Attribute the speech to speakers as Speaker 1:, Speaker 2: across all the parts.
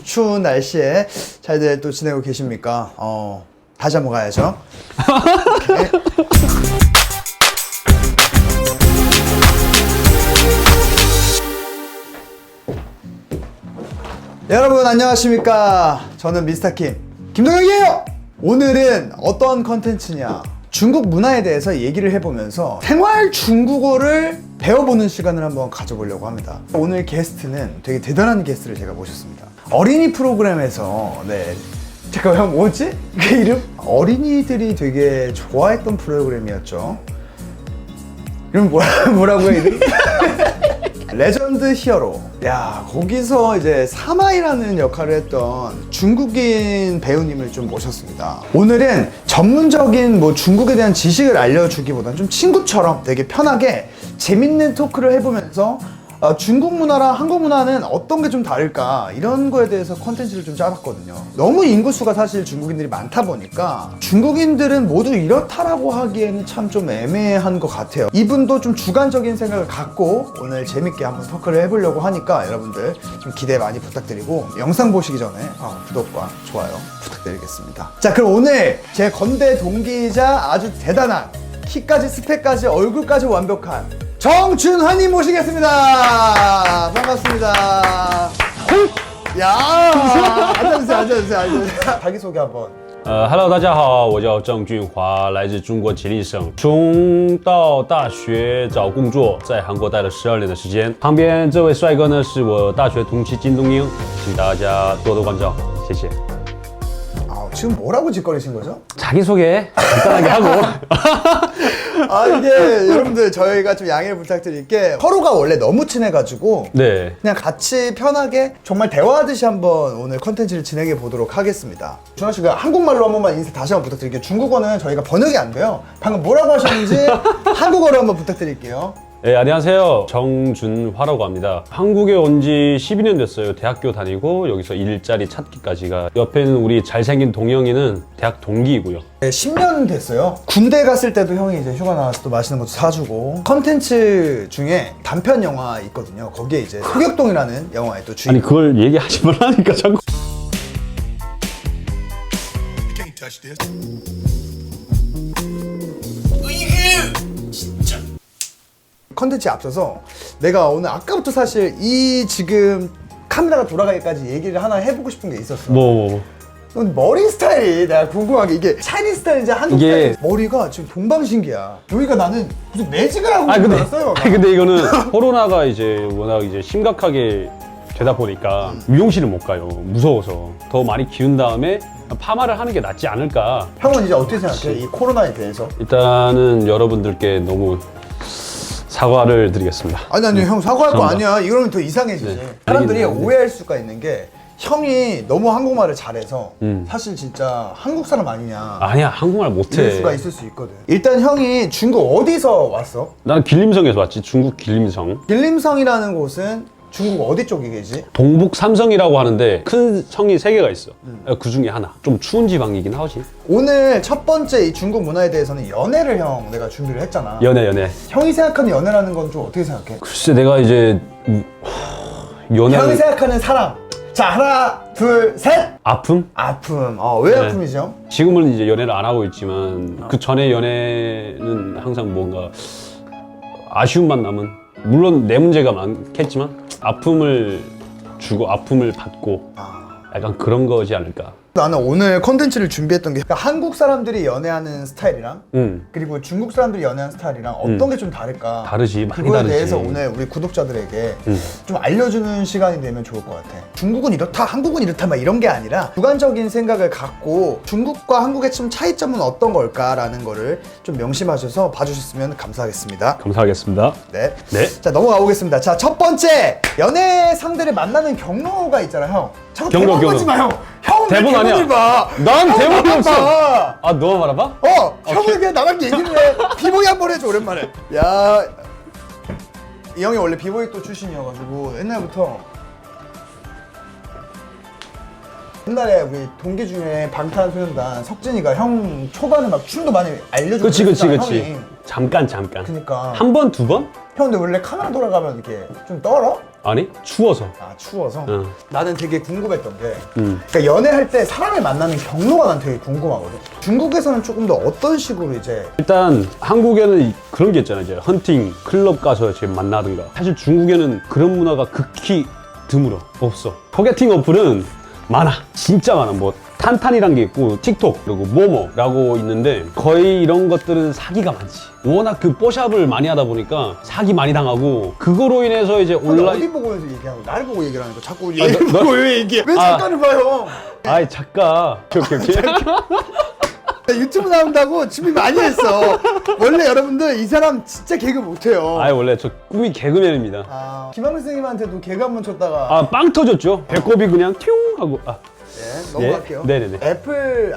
Speaker 1: 추운 날씨에 잘들 또 지내고 계십니까? 다시 한번 가야죠. 오케이. 여러분 안녕하십니까? 저는 미스터킴 김동혁이에요. 오늘은 어떤 컨텐츠냐, 중국 문화에 대해서 얘기를 해보면서 생활 중국어를 배워보는 시간을 한번 가져보려고 합니다. 오늘 게스트는 되게 대단한 게스트를 제가 모셨습니다. 어린이 프로그램에서 잠깐 형 뭐지? 그 이름? 어린이들이 되게 좋아했던 프로그램이었죠. 이름 뭐라고요 이름? 레전드 히어로. 야, 거기서 이제 사마이라는 역할을 했던 중국인 배우님을 좀 모셨습니다. 오늘은 전문적인 중국에 대한 지식을 알려주기보다는 좀 친구처럼 되게 편하게 재밌는 토크를 해보면서 중국 문화랑 한국 문화는 어떤 게 좀 다를까, 이런 거에 대해서 컨텐츠를 좀 짜봤거든요. 너무 인구수가 사실 중국인들이 많다 보니까 중국인들은 모두 이렇다라고 하기에는 참 좀 애매한 것 같아요. 이분도 좀 주관적인 생각을 갖고 오늘 재밌게 한번 토크를 해보려고 하니까 여러분들 좀 기대 많이 부탁드리고, 영상 보시기 전에 구독과 좋아요 부탁드리겠습니다. 자, 그럼 오늘 제 건대 동기이자 아주 대단한, 키까지 스펙까지 얼굴까지 완벽한 정준환님 모시겠습니다. 반갑습니다. 야, 앉아주세요. 자기소개 한번.
Speaker 2: Hello， 大家好，我叫郑俊华，来自中国吉林省。从到大学找工作，在韩国待了12年的时间。旁边这位帅哥呢，是我大学同期金东英，请大家多多关照，谢谢。
Speaker 1: 지금 뭐라고 짓거리신 거죠?
Speaker 2: 자기소개 간단하게 하고.
Speaker 1: 이게 여러분들 저희가 좀 양해를 부탁드릴 게, 서로가 원래 너무 친해가지고
Speaker 2: 네.
Speaker 1: 그냥 같이 편하게 정말 대화하듯이 한번 오늘 컨텐츠를 진행해 보도록 하겠습니다. 준하 씨가 한국말로 한 번만 인사 다시 한번 부탁드릴게요. 중국어는 저희가 번역이 안 돼요. 방금 뭐라고 하셨는지 한국어로 한번 부탁드릴게요.
Speaker 2: 네, 안녕하세요. 정준화라고 합니다. 한국에 온 지 12년 됐어요. 대학교 다니고 여기서 일자리 찾기까지가. 옆에 있는 우리 잘생긴 동영이는 대학 동기이고요.
Speaker 1: 네, 10년 됐어요. 군대 갔을 때도 형이 이제 휴가 나와서 또 맛있는 것도 사주고. 컨텐츠 중에 단편 영화 있거든요. 거기에 이제 소격동이라는 영화의 또 주인공.
Speaker 2: 아니 그걸 얘기하지 말라니까 자꾸.
Speaker 1: 컨텐츠에 앞서서 내가 오늘 아까부터 사실 이 지금 카메라가 돌아가기까지 얘기를 하나 해보고 싶은 게 있었어. 넌 머리 스타일이 내가 궁금한 게, 이게 차이니스 스타일인지 한국 스타일인지. 머리가 지금 동방신기야. 여기가 나는 무슨 매직을 하고 있는 줄 알았어요.
Speaker 2: 근데 이거는 코로나가 이제 워낙 이제 심각하게 되다 보니까 미용실을 못 가요. 무서워서. 더 많이 기운 다음에 파마를 하는 게 낫지 않을까.
Speaker 1: 형은 이제 어떻게 생각해? 이 코로나에 대해서?
Speaker 2: 일단은 여러분들께 너무 사과를 드리겠습니다.
Speaker 1: 아니 형 사과할 거
Speaker 2: 감사합니다.
Speaker 1: 아니야. 이러면 더 이상해지지.
Speaker 2: 네.
Speaker 1: 사람들이
Speaker 2: 알겠는데.
Speaker 1: 오해할 수가 있는 게, 형이 너무 한국말을 잘해서 사실 진짜 한국 사람 아니냐,
Speaker 2: 아니야, 한국말
Speaker 1: 이럴
Speaker 2: 못해.
Speaker 1: 수가 있을 수 있거든. 일단 형이 중국 어디서 왔어?
Speaker 2: 나는 길림성에서 왔지. 중국 길림성.
Speaker 1: 길림성이라는 곳은 중국 어디 쪽이 계지?
Speaker 2: 동북 삼성이라고 하는데 큰 성이 3개가 있어. 그 중에 하나. 좀 추운 지방이긴 하지.
Speaker 1: 오늘 첫 번째 이 중국 문화에 대해서는 연애를 내가 준비를 했잖아.
Speaker 2: 연애.
Speaker 1: 형이 생각하는 연애라는 건 좀 어떻게 생각해?
Speaker 2: 글쎄 내가 이제
Speaker 1: 형이
Speaker 2: 연애
Speaker 1: 생각하는 사람. 자, 하나, 둘, 셋!
Speaker 2: 아픔?
Speaker 1: 아픔. 왜
Speaker 2: 네.
Speaker 1: 아픔이죠?
Speaker 2: 지금은 이제 연애를 안 하고 있지만 그 전에 연애는 항상 뭔가 아쉬움만 남은, 물론 내 문제가 많겠지만 아픔을 주고 아픔을 받고 약간 그런 거지 않을까.
Speaker 1: 나는 오늘 컨텐츠를 준비했던 게, 그러니까 한국 사람들이 연애하는 스타일이랑 그리고 중국 사람들이 연애하는 스타일이랑 어떤 게 좀 다를까,
Speaker 2: 다르지, 많이
Speaker 1: 그거에
Speaker 2: 다르지.
Speaker 1: 대해서 오늘 우리 구독자들에게 좀 알려주는 시간이 되면 좋을 것 같아. 중국은 이렇다, 한국은 이렇다 막 이런 게 아니라 주관적인 생각을 갖고 중국과 한국의 좀 차이점은 어떤 걸까라는 거를 좀 명심하셔서 봐주셨으면 감사하겠습니다.
Speaker 2: 감사하겠습니다.
Speaker 1: 네.
Speaker 2: 네.
Speaker 1: 자, 넘어가 보겠습니다. 자, 첫 번째, 연애 상대를 만나는 경로가 있잖아, 형. 자꾸 대본 보지 마, 형. 형
Speaker 2: 대본 아니야.
Speaker 1: 봐.
Speaker 2: 난
Speaker 1: 형
Speaker 2: 대본이
Speaker 1: 나만
Speaker 2: 없어.
Speaker 1: 봐.
Speaker 2: 아, 너만 말아봐?
Speaker 1: 형은 그냥 나밖에 얘기를 해. 비보이 한번 해줘, 오랜만에. 야, 이 형이 원래 비보이 또 출신이어가지고 옛날부터, 옛날에 우리 동기 중에 방탄소년단 석진이가 형 초반에 막 춤도 많이 알려주고
Speaker 2: 그치.
Speaker 1: 그랬잖아, 형이.
Speaker 2: 잠깐.
Speaker 1: 그니까.
Speaker 2: 한 번, 두 번?
Speaker 1: 형 근데 원래 카메라 돌아가면 이렇게 좀 떨어?
Speaker 2: 아니 추워서.
Speaker 1: 아 추워서?
Speaker 2: 응.
Speaker 1: 나는 되게 궁금했던 게
Speaker 2: 음.
Speaker 1: 그러니까 연애할 때 사람을 만나는 경로가 난 되게 궁금하거든. 중국에서는 조금 더 어떤 식으로 이제
Speaker 2: 일단 한국에는 그런 게 있잖아요. 이제 헌팅, 클럽 가서 이제 만나든가. 사실 중국에는 그런 문화가 극히 드물어. 없어. 소개팅 어플은 많아. 진짜 많아. 뭐 탄탄이란 게 있고 틱톡 그리고 모모라고 있는데 거의 이런 것들은 사기가 많지. 워낙 그 뽀샵을 많이 하다 보니까 사기 많이 당하고 그거로 인해서 이제
Speaker 1: 근데
Speaker 2: 온라인
Speaker 1: 어디 보고 얘기하는 거? 나를 보고 얘기를 하는 거 자꾸
Speaker 2: 너-
Speaker 1: 얘를 보고 왜 얘기해? 왜 작가를 봐요?
Speaker 2: 아이 작가 오케이
Speaker 1: 나 유튜브 나온다고 준비 많이 했어. 원래 여러분들 이 사람 진짜 개그 못해요.
Speaker 2: 아이 원래 저 꿈이 개그맨입니다.
Speaker 1: 아, 김학민 선생님한테도 개그 한 번 쳤다가
Speaker 2: 아 빵 터졌죠. 배꼽이 그냥 팅 하고
Speaker 1: 예, 넘어갈게요.
Speaker 2: 네네네.
Speaker 1: 애플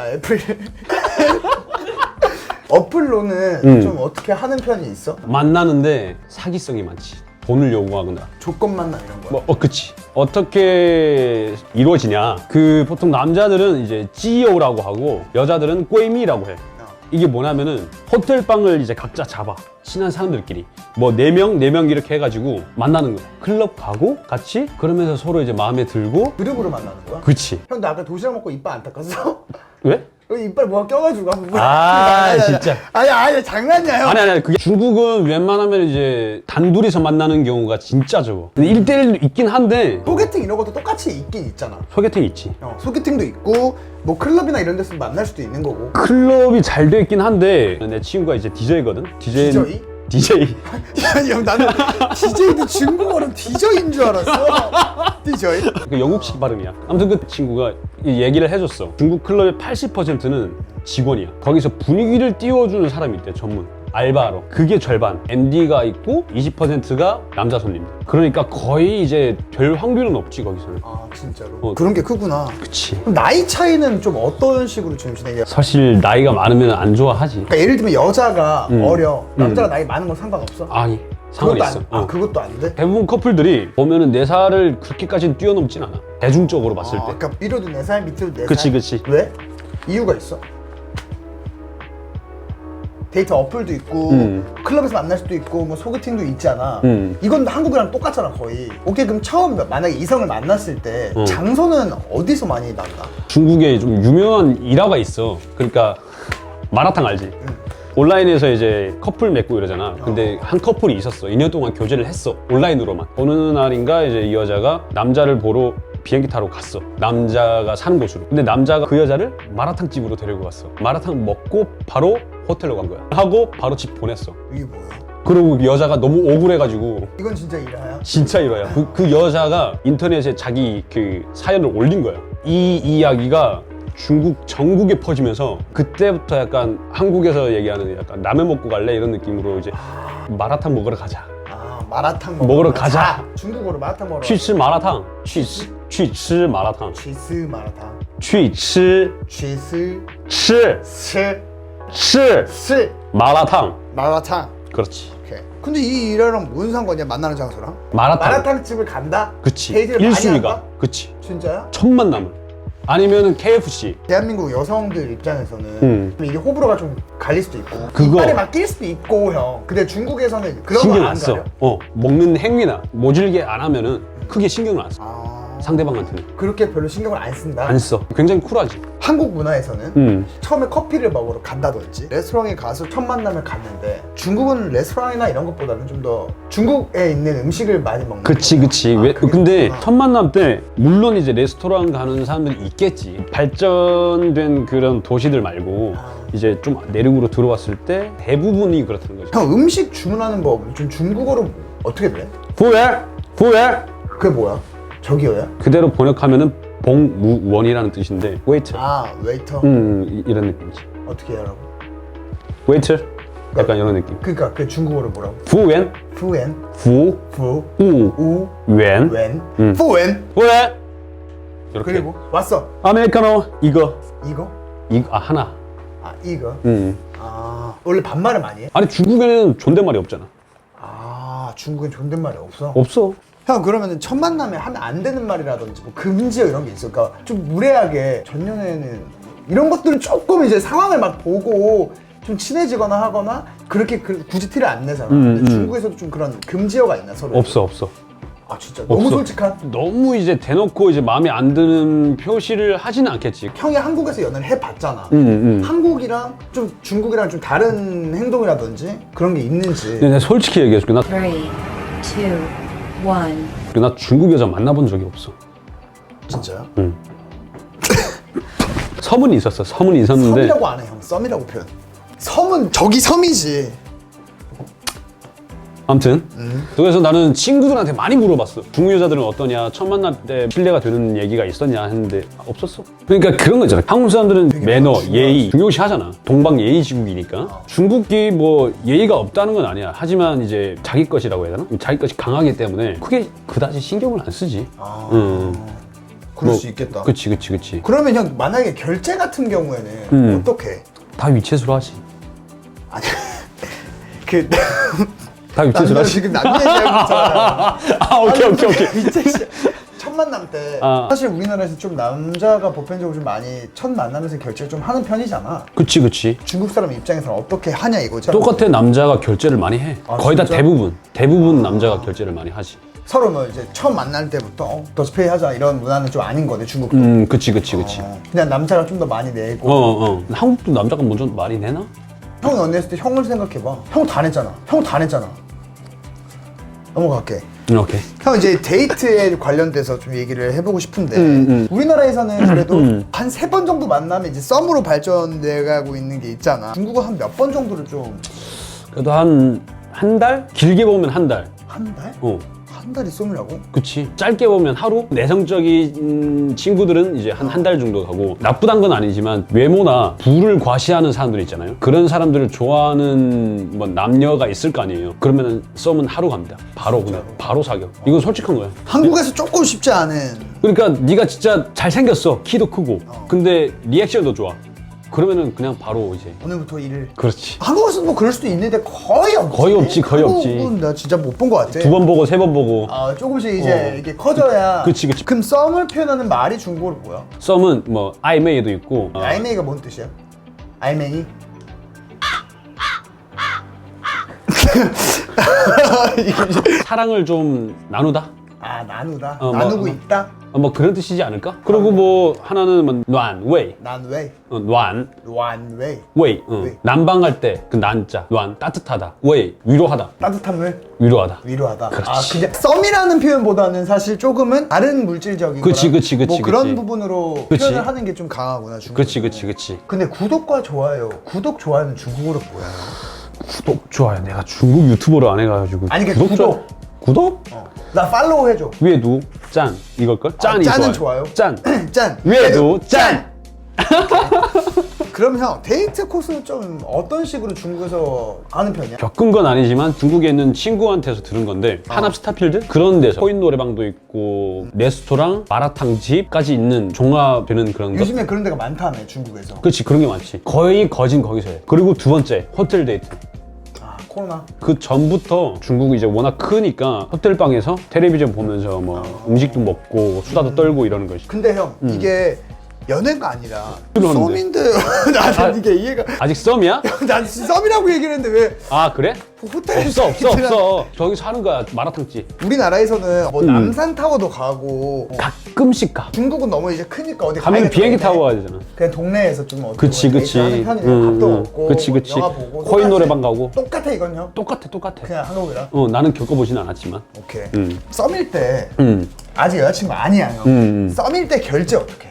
Speaker 1: 어플로는 좀 어떻게 하는 편이 있어?
Speaker 2: 만나는데 사기성이 많지. 돈을 요구하거나
Speaker 1: 조건 만남 이런 거.
Speaker 2: 그치. 어떻게 이루어지냐. 그 보통 남자들은 이제 GEO라고 하고 여자들은 꿰미라고 해. 이게 뭐냐면은 호텔 방을 이제 각자 잡아. 친한 사람들끼리. 뭐 4명 이렇게 해가지고 만나는 거야. 클럽 가고 같이 그러면서 서로 이제 마음에 들고.
Speaker 1: 그룹으로 만나는 거야?
Speaker 2: 그치.
Speaker 1: 형, 나 아까 도시락 먹고 이빨 안 닦았어?
Speaker 2: 왜?
Speaker 1: 여기 이빨 뭐가 껴가지고 한번
Speaker 2: 진짜.
Speaker 1: 아니 장난이야 형.
Speaker 2: 아니 그게 중국은 웬만하면 이제 단둘이서 만나는 경우가 진짜 적어. 근데 1대1도 있긴 한데
Speaker 1: 소개팅 이런 것도 똑같이 있긴 있잖아.
Speaker 2: 소개팅 있지.
Speaker 1: 소개팅도 있고 뭐 클럽이나 이런 데서 만날 수도 있는 거고.
Speaker 2: 클럽이 잘 돼 있긴 한데 내 친구가 이제 DJ거든.
Speaker 1: DJ?
Speaker 2: DJ.
Speaker 1: 아니 형, 나는 DJ도 중국어는 DJ인 줄 알았어. DJ?
Speaker 2: 그 영국식 발음이야. 아무튼 그 친구가 이 얘기를 해줬어. 중국 클럽의 80%는 직원이야. 거기서 분위기를 띄워주는 사람이 있대. 전문 알바로. 그게 절반. MD가 있고 20%가 남자 손님. 그러니까 거의 이제 별 확률은 없지 거기서는.
Speaker 1: 아 진짜로?
Speaker 2: 어.
Speaker 1: 그런 게 크구나.
Speaker 2: 그치.
Speaker 1: 그럼 나이 차이는 좀 어떤 식으로 좀 진행해요?
Speaker 2: 사실 나이가 많으면 안 좋아하지.
Speaker 1: 그러니까 예를 들면 여자가 어려, 남자가 나이 많은 건 상관없어?
Speaker 2: 아니 상관
Speaker 1: 그것도
Speaker 2: 있어.
Speaker 1: 안, 그것도 안 돼?
Speaker 2: 대부분 커플들이 보면은 4살을 그렇게까지는 뛰어넘진 않아. 대중적으로 봤을 때.
Speaker 1: 그러니까 위로도 4살, 밑으로 4살.
Speaker 2: 그치.
Speaker 1: 왜? 이유가 있어? 데이트 어플도 있고 클럽에서 만날 수도 있고 뭐 소개팅도 있잖아. 이건 한국이랑 똑같잖아 거의. 오케이, 그럼 처음 만약에 이성을 만났을 때 장소는 어디서 많이 만나?
Speaker 2: 중국에 좀 유명한 일화가 있어. 그러니까 마라탕 알지? 온라인에서 이제 커플 맺고 이러잖아. 근데 한 커플이 있었어. 2년 동안 교제를 했어. 온라인으로만. 어느 날인가 이제 이 여자가 남자를 보러 비행기 타러 갔어. 남자가 사는 곳으로. 근데 남자가 그 여자를 마라탕 집으로 데리고 갔어. 마라탕 먹고 바로 호텔로 간 거야. 하고 바로 집 보냈어.
Speaker 1: 이게 뭐야?
Speaker 2: 그리고 여자가 너무 억울해가지고
Speaker 1: 이건 진짜 일화야?
Speaker 2: 진짜 이거야. 그 여자가 인터넷에 자기 그 사연을 올린 거야. 이 이야기가 중국 전국에 퍼지면서 그때부터 약간 한국에서 얘기하는 약간 라면 먹고 갈래 이런 느낌으로 이제 마라탕 먹으러 가자.
Speaker 1: 아, 마라탕
Speaker 2: 먹으러 가자.
Speaker 1: 중국어로 마라탕 먹으러
Speaker 2: 去吃麻辣烫去吃麻辣烫
Speaker 1: 취스 마라탕
Speaker 2: 去吃
Speaker 1: 취스
Speaker 2: 吃
Speaker 1: 스
Speaker 2: 吃
Speaker 1: 스
Speaker 2: 麻辣烫
Speaker 1: 마라탕.
Speaker 2: 그렇지.
Speaker 1: 오케이. 근데 이 일화랑 무슨 상관이야? 만나는 장소랑?
Speaker 2: 마라탕.
Speaker 1: 마라탕 집을 간다?
Speaker 2: 그치.
Speaker 1: 데이트를 많이
Speaker 2: 1순위가.
Speaker 1: 한다?
Speaker 2: 그치.
Speaker 1: 진짜야?
Speaker 2: 첫 만남을. 아니면은 KFC.
Speaker 1: 대한민국 여성들 입장에서는 이게 호불호가 좀 갈릴 수도 있고
Speaker 2: 그거.
Speaker 1: 이빨에 막 낄 수도 있고 형. 근데 중국에서는 그런
Speaker 2: 신경
Speaker 1: 거안
Speaker 2: 안 써.
Speaker 1: 가려?
Speaker 2: 먹는 행위나 모질게 안 하면은 크게 신경을 안 써.
Speaker 1: 아,
Speaker 2: 상대방한테는.
Speaker 1: 그렇게 별로 신경을 안 쓴다?
Speaker 2: 안 써. 굉장히 쿨하지.
Speaker 1: 한국 문화에서는
Speaker 2: 음.
Speaker 1: 처음에 커피를 먹으러 간다든지 레스토랑에 가서 첫 만남을 갔는데 중국은 레스토랑이나 이런 것보다는 좀 더 중국에 있는 음식을 많이 먹는
Speaker 2: 그치.
Speaker 1: 거야.
Speaker 2: 왜,
Speaker 1: 그게
Speaker 2: 근데
Speaker 1: 그렇구나.
Speaker 2: 첫 만남 때 물론 이제 레스토랑 가는 사람들이 있겠지. 발전된 그런 도시들 말고 이제 좀 내륙으로 들어왔을 때 대부분이 그렇다는 거죠.
Speaker 1: 형, 음식 주문하는 법 좀 중국어로 어떻게 돼?
Speaker 2: 부에
Speaker 1: 그게 뭐야? 저기요야?
Speaker 2: 그대로 번역하면은 봉무원이라는 뜻인데 웨이터.
Speaker 1: 아, 웨이터.
Speaker 2: 이런 느낌이지.
Speaker 1: 어떻게 하라고?
Speaker 2: 웨이터. 약간 이런 느낌.
Speaker 1: 그러니까 그 중국어로 뭐라고?
Speaker 2: 부엔
Speaker 1: 푸엔,
Speaker 2: 푸
Speaker 1: 푸,
Speaker 2: 우
Speaker 1: 우,
Speaker 2: 웬
Speaker 1: 웬, 푸엔.
Speaker 2: 왜 이렇게
Speaker 1: 그리고 왔어.
Speaker 2: 아메리카노 이거 하나.
Speaker 1: 아, 이거.
Speaker 2: 음.
Speaker 1: 아, 원래 반말을 많이 해?
Speaker 2: 아니 중국에는 존댓말이 없잖아.
Speaker 1: 아, 중국엔 존댓말이 없어?
Speaker 2: 없어.
Speaker 1: 형, 그러면은 첫 만남에 하면 안 되는 말이라든지 뭐 금지어 이런 게 있어? 그러니까 좀 무례하게 전 연애는 이런 것들은 조금 이제 상황을 막 보고 좀 친해지거나 하거나 그렇게 굳이 티를 안 내잖아. 근데 중국에서도 좀 그런 금지어가 있나 서로?
Speaker 2: 없어.
Speaker 1: 아 진짜 너무
Speaker 2: 없어.
Speaker 1: 솔직한?
Speaker 2: 너무 이제 대놓고 이제 마음에 안 드는 표시를 하지는 않겠지.
Speaker 1: 형이 한국에서 연애를 해봤잖아.
Speaker 2: 응.
Speaker 1: 한국이랑 좀 중국이랑 좀 다른 행동이라든지 그런 게 있는지.
Speaker 2: 근데 내가 솔직히 얘기해줄게.
Speaker 3: 3, 2, 1.
Speaker 2: 나 중국 여자 만나본 적이 없어.
Speaker 1: 진짜요?
Speaker 2: 응. 섬은 있었어. 섬은 있었는데.
Speaker 1: 섬이라고 안 해, 형. 썸이라고 표현. 섬은 저기 섬이지.
Speaker 2: 아무튼 그래서 나는 친구들한테 많이 물어봤어. 중국 여자들은 어떠냐, 첫 만날 때 신뢰가 되는 얘기가 있었냐 했는데 없었어. 그러니까 그런 거 있잖아. 한국 사람들은 매너,
Speaker 1: 중요하지.
Speaker 2: 예의 중요시 하잖아. 동방 예의지국이니까. 중국이 뭐 예의가 없다는 건 아니야. 하지만 이제 자기 것이라고 해야 되나? 자기 것이 강하기 때문에 크게 그다지 신경을 안 쓰지.
Speaker 1: 그럴
Speaker 2: 뭐,
Speaker 1: 수 있겠다.
Speaker 2: 그치.
Speaker 1: 그러면 형 만약에 결제 같은 경우에는 어떻게 해?
Speaker 2: 다 위챗으로 하지.
Speaker 1: 아니 그
Speaker 2: 다 위챗으로
Speaker 1: 남자
Speaker 2: 하지.
Speaker 1: 지금 남자 얘기하고 있잖아.
Speaker 2: 아, 오케이.
Speaker 1: 첫 만남 때
Speaker 2: 아.
Speaker 1: 사실 우리나라에서 좀 남자가 보편적으로 좀 많이 첫 만나면서 결제를 좀 하는 편이잖아.
Speaker 2: 그치.
Speaker 1: 중국 사람 입장에서는 어떻게 하냐 이거죠.
Speaker 2: 똑같아. 남자가 결제를 많이 해.
Speaker 1: 아,
Speaker 2: 거의 다
Speaker 1: 진짜?
Speaker 2: 대부분 남자가 결제를 많이 하지.
Speaker 1: 서로 뭐 이제 처음 만날 때부터 더스페이 하자 이런 문화는 좀 아닌 거네 중국도.
Speaker 2: 그치.
Speaker 1: 그냥 남자가 좀 더 많이 내고.
Speaker 2: 한국도 남자가 먼저 많이 내나?
Speaker 1: 형이 언니했을 때 형을 생각해봐. 형 다 냈잖아. 넘어갈게.
Speaker 2: 오케이.
Speaker 1: 형 이제 데이트에 관련돼서 좀 얘기를 해보고 싶은데 우리나라에서는 그래도 한 3번 정도 만나면 이제 썸으로 발전돼가고 있는 게 있잖아. 중국은 한 몇 번 정도를 좀
Speaker 2: 그래도 한 달? 길게 보면 한 달.
Speaker 1: 한 달? 한 달이 썸이라고?
Speaker 2: 그치. 짧게 보면 하루? 내성적인 친구들은 이제 한 달 정도 가고, 나쁘단 건 아니지만 외모나 부를 과시하는 사람들 있잖아요. 그런 사람들을 좋아하는 뭐 남녀가 있을 거 아니에요. 그러면은 썸은 하루 갑니다. 바로 그냥 바로 사겨. 이건 솔직한 거야.
Speaker 1: 한국에서 조금 쉽지 않은.
Speaker 2: 그러니까 네가 진짜 잘생겼어. 키도 크고. 근데 리액션도 좋아. 그러면은 그냥 바로 이제.
Speaker 1: 오늘부터 일을.
Speaker 2: 그렇지.
Speaker 1: 한국에서 뭐 그럴 수도 있는데 거의 없지.
Speaker 2: 거의 없지.
Speaker 1: 한국은 나 진짜 못 본 것 같아.
Speaker 2: 2번 보고 3번 보고.
Speaker 1: 조금씩 이제 이게 커져야.
Speaker 2: 그치.
Speaker 1: 그럼 썸을 표현하는 말이 중국어로 뭐야?
Speaker 2: 썸은 뭐 아이메이도 있고.
Speaker 1: 알맹이가 뭔 뜻이야? 알맹이?
Speaker 2: 사랑을 좀 나누다?
Speaker 1: 나누다?
Speaker 2: 뭐,
Speaker 1: 나누고 있다?
Speaker 2: 뭐 그런 뜻이지 않을까? 그리고 뭐 하나는 뭐暖웨이.
Speaker 1: 난 왜?
Speaker 2: 暖
Speaker 1: 왜?
Speaker 2: 웨이.
Speaker 1: 웨이.
Speaker 2: 난방할 때 그 난자.暖 따뜻하다. 웨이 위로하다.
Speaker 1: 따뜻함을
Speaker 2: 위로하다.
Speaker 1: 위로하다.
Speaker 2: 그렇지.
Speaker 1: 그냥 썸이라는 표현보다는 사실 조금은 다른 물질적인
Speaker 2: 그치,
Speaker 1: 거랑
Speaker 2: 그치,
Speaker 1: 뭐 그런
Speaker 2: 그치.
Speaker 1: 부분으로
Speaker 2: 그치.
Speaker 1: 표현을 하는 게 좀 강하구나 중국.
Speaker 2: 그치.
Speaker 1: 근데 구독과 좋아요. 구독 좋아요는 중국어로 뭐야?
Speaker 2: 구독 좋아요. 내가 중국 유튜버를 안 해가지고.
Speaker 1: 아니, 그 구독.
Speaker 2: 좋아요. 구독?
Speaker 1: 나 팔로우 해줘.
Speaker 2: 위에도 짠 이걸걸? 짠이
Speaker 1: 짠은
Speaker 2: 좋아요.
Speaker 1: 좋아요.
Speaker 2: 짠.
Speaker 1: 짠.
Speaker 2: 위에도 짠.
Speaker 1: 그럼 형 데이트 코스는 좀 어떤 식으로 중국에서 하는 편이야?
Speaker 2: 겪은 건 아니지만 중국에 있는 친구한테서 들은 건데 한압 스타필드? 그런 데서 코인 노래방도 있고 레스토랑, 마라탕 집까지 있는 종합되는 그런 거.
Speaker 1: 요즘에 그런 데가 많다며 중국에서.
Speaker 2: 그렇지, 그런 게 많지. 거의 거진 거기서 해. 그리고 두 번째, 호텔 데이트.
Speaker 1: 코로나.
Speaker 2: 그 전부터 중국이 이제 워낙 크니까 호텔방에서 텔레비전 보면서 뭐 음식도 먹고 수다도 떨고 이러는 것이.
Speaker 1: 근데 형 이게 연애가 아니라
Speaker 2: 그러는데.
Speaker 1: 썸인데요. 나는 이게 이해가.
Speaker 2: 아직 썸이야?
Speaker 1: 난 썸이라고 얘기를 했는데 왜
Speaker 2: 아, 그래?
Speaker 1: 호텔에서
Speaker 2: 없어. 저기서 하는 거야, 마라탕집.
Speaker 1: 우리나라에서는 뭐 남산타워도 가고
Speaker 2: 가끔씩 가.
Speaker 1: 중국은 너무 이제 크니까 어디
Speaker 2: 가면
Speaker 1: 가야
Speaker 2: 비행기
Speaker 1: 되는데
Speaker 2: 타고 가야 되잖아.
Speaker 1: 그냥 동네에서 좀 어디
Speaker 2: 그치.
Speaker 1: 하는 편이에요. 밥도 먹고
Speaker 2: 그치.
Speaker 1: 영화 보고
Speaker 2: 코인 노래방 가고.
Speaker 1: 똑같아 이건 형.
Speaker 2: 똑같아.
Speaker 1: 그냥 한국이랑.
Speaker 2: 나는 겪어보진 않았지만.
Speaker 1: 오케이.
Speaker 2: 음.
Speaker 1: 썸일 때
Speaker 2: 음.
Speaker 1: 아직 여자친구 아니야 형. 썸일 때 결제 어떻게 해?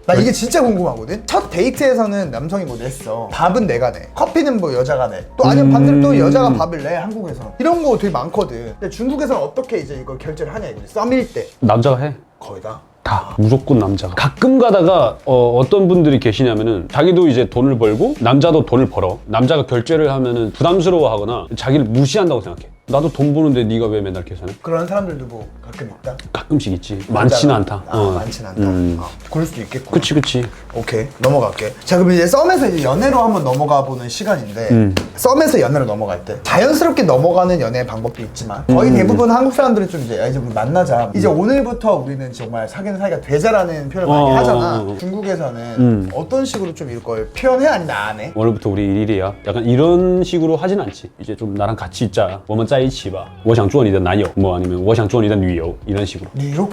Speaker 1: 나 이게 진짜 궁금하거든. 첫 데이트에서는 남성이 뭐 냈어. 밥은 내가 내. 커피는 뭐 여자가 내. 또 아니면 반대로 또 여자가 밥을 내. 한국에서 이런 거 되게 많거든. 근데 중국에서는 어떻게 이제 이걸 결제를 하냐 이거지. 썸일 때
Speaker 2: 남자가 해.
Speaker 1: 거의 다.
Speaker 2: 다 무조건 남자가. 가끔 가다가 어떤 분들이 계시냐면은 자기도 이제 돈을 벌고 남자도 돈을 벌어. 남자가 결제를 하면은 부담스러워하거나 자기를 무시한다고 생각해. 나도 돈 버는데 네가 왜 맨날 계산해?
Speaker 1: 그런 사람들도 뭐 가끔 있다.
Speaker 2: 가끔씩 있지. 많지는 않다.
Speaker 1: 많지는 않다. 그럴 수도 있겠고.
Speaker 2: 그치.
Speaker 1: 오케이, 넘어갈게. 자, 그럼 이제 썸에서 이제 연애로 한번 넘어가 보는 시간인데 썸에서 연애로 넘어갈 때 자연스럽게 넘어가는 연애 방법도 있지만 거의 대부분 한국 사람들은 좀 이제 이제 우리 만나자. 이제 오늘부터 우리는 정말 사귀는 사이가 되자라는 표현을 많이 하잖아. 중국에서는 어떤 식으로 좀 이걸 표현해 아니면 안 해?
Speaker 2: 오늘부터 우리 일일이야. 약간 이런 식으로 하진 않지. 이제 좀 나랑 같이 있자. 我们在一起吧我想做你的男友뭐 아니면 我想做你的女友 이런 식으로
Speaker 1: 리로?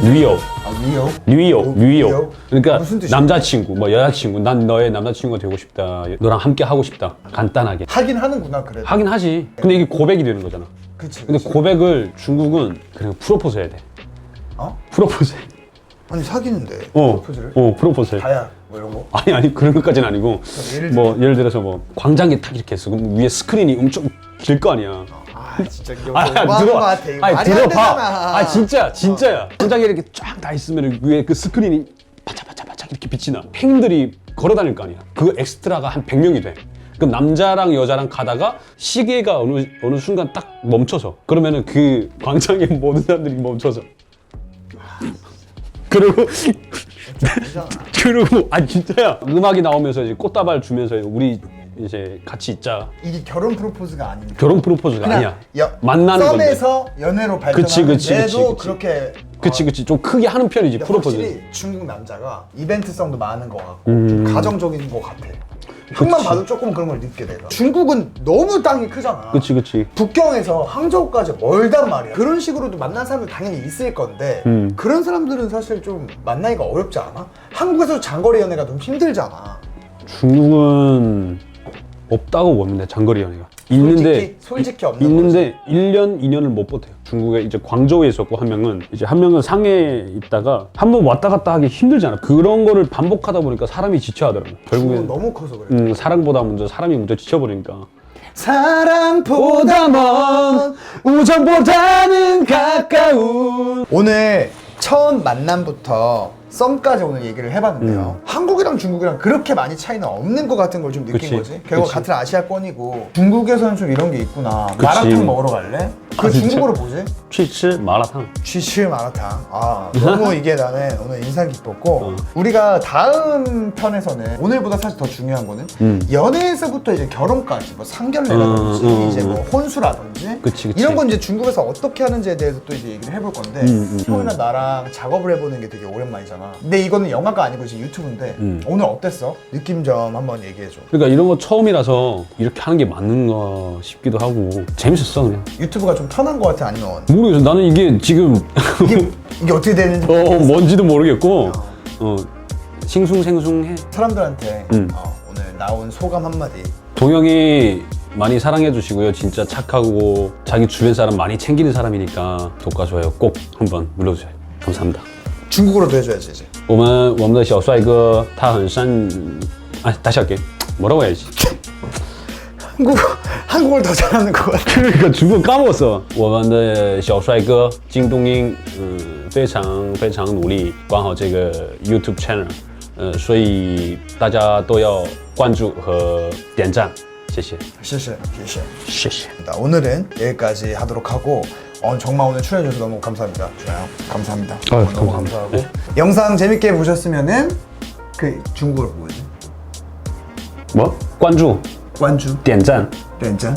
Speaker 2: 女友
Speaker 1: 아,
Speaker 2: 女友
Speaker 1: 女友?
Speaker 2: 그러니까
Speaker 1: 무슨 뜻이야?
Speaker 2: 남자친구 뭐 여자친구 난 너의 남자친구가 되고 싶다 너랑 함께 하고 싶다 간단하게
Speaker 1: 하긴 하는구나 그래도.
Speaker 2: 하긴 하지 근데 이게 고백이 되는 거잖아
Speaker 1: 그치.
Speaker 2: 근데 고백을 중국은 그냥 프로포즈 해야 돼
Speaker 1: 어?
Speaker 2: 프로포즈 해.
Speaker 1: 아니 사귀는데
Speaker 2: 어,
Speaker 1: 프로포즈를?
Speaker 2: 프로포즈 해.
Speaker 1: 다야 뭐 이런 거?
Speaker 2: 아니 그런 것까지는 아니고
Speaker 1: 예를
Speaker 2: 뭐 예를 들어서 뭐 광장에 딱 이렇게 했어 그럼 위에 스크린이 엄청 길 거 아니야
Speaker 1: 아 진짜 이거
Speaker 2: 아니
Speaker 1: 너무하는 것 같아. 이거 말이 안
Speaker 2: 들어봐
Speaker 1: 되잖아.
Speaker 2: 아 진짜야 광장에 이렇게 쫙 다 있으면 위에 그 스크린이 바짝바짝바짝 이렇게 빛이 나 팬들이 걸어 다닐 거 아니야 그 엑스트라가 한 100명이 돼 그럼 남자랑 여자랑 가다가 시계가 어느 순간 딱 멈춰서 그러면은 그 광장에 모든 사람들이 멈춰서 그리고 그리고 아 진짜야 음악이 나오면서 이제 꽃다발 주면서 우리 이제 같이 있자
Speaker 1: 이게 결혼 프로포즈가 아니니까.
Speaker 2: 결혼 프로포즈가 아니야
Speaker 1: 그냥
Speaker 2: 만나는 건데
Speaker 1: 썸에서 연애로
Speaker 2: 그치,
Speaker 1: 발전하는데도
Speaker 2: 그치.
Speaker 1: 그렇게
Speaker 2: 그치 좀 크게 하는 편이지
Speaker 1: 근데
Speaker 2: 프로포즈
Speaker 1: 확실히 중국 남자가 이벤트성도 많은 것 같고 좀 가정적인 것 같아. 형만
Speaker 2: 그치.
Speaker 1: 봐도 조금 그런 걸 느끼게 내가. 중국은 너무 땅이 크잖아.
Speaker 2: 그치
Speaker 1: 북경에서 항저우까지 멀단 말이야. 그런 식으로도 만난 사람들 당연히 있을 건데 그런 사람들은 사실 좀 만나기가 어렵지 않아? 한국에서 장거리 연애가 좀 힘들잖아.
Speaker 2: 중국은 없다고 보는데 장거리 연애가
Speaker 1: 솔직히 없는
Speaker 2: 있는데 1년 2년을 못 버텨요 중국에 이제 광저우에 있었고 한 명은 상해에 있다가 한 번 왔다 갔다 하기 힘들잖아 그런 거를 반복하다 보니까 사람이 지쳐하더라고
Speaker 1: 중국은
Speaker 2: 결국엔
Speaker 1: 너무 커서 그래.
Speaker 2: 사랑보다 먼저 사람이 먼저 지쳐버리니까
Speaker 1: 사랑보다 먼 우정보다는 가까운. 오늘 처음 만남부터 썸까지 오늘 얘기를 해봤는데요. 한국이랑 중국이랑 그렇게 많이 차이는 없는 것 같은 걸 좀 느낀
Speaker 2: 그치,
Speaker 1: 거지. 결국
Speaker 2: 그치.
Speaker 1: 같은 아시아권이고 중국에서는 좀 이런 게 있구나.
Speaker 2: 그치.
Speaker 1: 마라탕 먹으러 갈래? 그
Speaker 2: 진짜?
Speaker 1: 중국어로 뭐지?
Speaker 2: 去吃麻辣烫
Speaker 1: 쥐칠 마라탕. 아 너무 이게 나는 오늘 인상 깊었고 우리가 다음 편에서는 오늘보다 사실 더 중요한 거는 연애에서부터 이제 결혼까지 뭐 상견례라든지 이제 뭐 혼수라든지
Speaker 2: 그치.
Speaker 1: 이런 건 이제 중국에서 어떻게 하는지에 대해서 또 이제 얘기를 해볼 건데 형이랑 나랑 작업을 해보는 게 되게 오랜만이잖아. 근데 이거는 영화가 아니고 이제 유튜브인데 오늘 어땠어? 느낌 좀 한번 얘기해줘.
Speaker 2: 그러니까 이런 거 처음이라서 이렇게 하는 게 맞는가 싶기도 하고 재밌었어 그냥
Speaker 1: 유튜브가 좀 편한 거 같아 아니면
Speaker 2: 모르겠어 나는 이게 지금
Speaker 1: 이게 어떻게 되는지
Speaker 2: 뭔지도 모르겠고 싱숭생숭해
Speaker 1: 사람들한테 오늘 나온 소감 한마디.
Speaker 2: 동영이 많이 사랑해 주시고요 진짜 착하고 자기 주변 사람 많이 챙기는 사람이니까 구독과 좋아요 꼭 한번 눌러주세요 감사합니다
Speaker 1: 중국어로도 해줘야지 이제.
Speaker 2: 我们的小帅哥他很善다시 할게 뭐라고 해야지
Speaker 1: 한국어를 더 잘하는 것 같아.
Speaker 2: 그러니까 중국어 까먹었어 我们的小帅哥金东英非常努力管好这个 YouTube channel 所以大家都要关注和点赞谢谢
Speaker 1: 谢谢
Speaker 2: 谢谢
Speaker 1: 오늘은 여기까지 하도록 하고 정말 오늘 출연해주셔서 너무 감사합니다. 좋아요. 감사합니다.
Speaker 2: 아유,
Speaker 1: 너무
Speaker 2: 감사합니다.
Speaker 1: 감사하고
Speaker 2: 네.
Speaker 1: 영상 재밌게 보셨으면은 그 중국어로 뭐지?
Speaker 2: 뭐? 关注
Speaker 1: 관주
Speaker 2: 点赞
Speaker 1: 짠.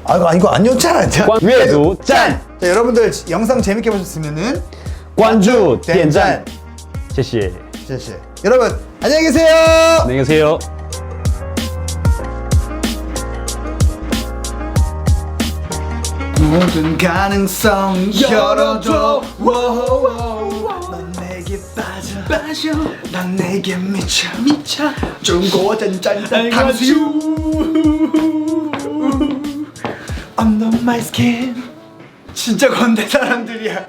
Speaker 1: 아 이거 아니었잖아.
Speaker 2: 阅读赞
Speaker 1: 자 여러분들 영상 재밌게 보셨으면은
Speaker 2: 关注点赞谢谢
Speaker 1: 여러분 안녕히 계세요.
Speaker 2: 안녕히 계세요
Speaker 1: 모든 가능성 열어줘. 넌 내게 빠져. 난 내게 미쳐. 중고 짠짠짠 탕수육. Under my skin. 진짜 건대 사람들이야.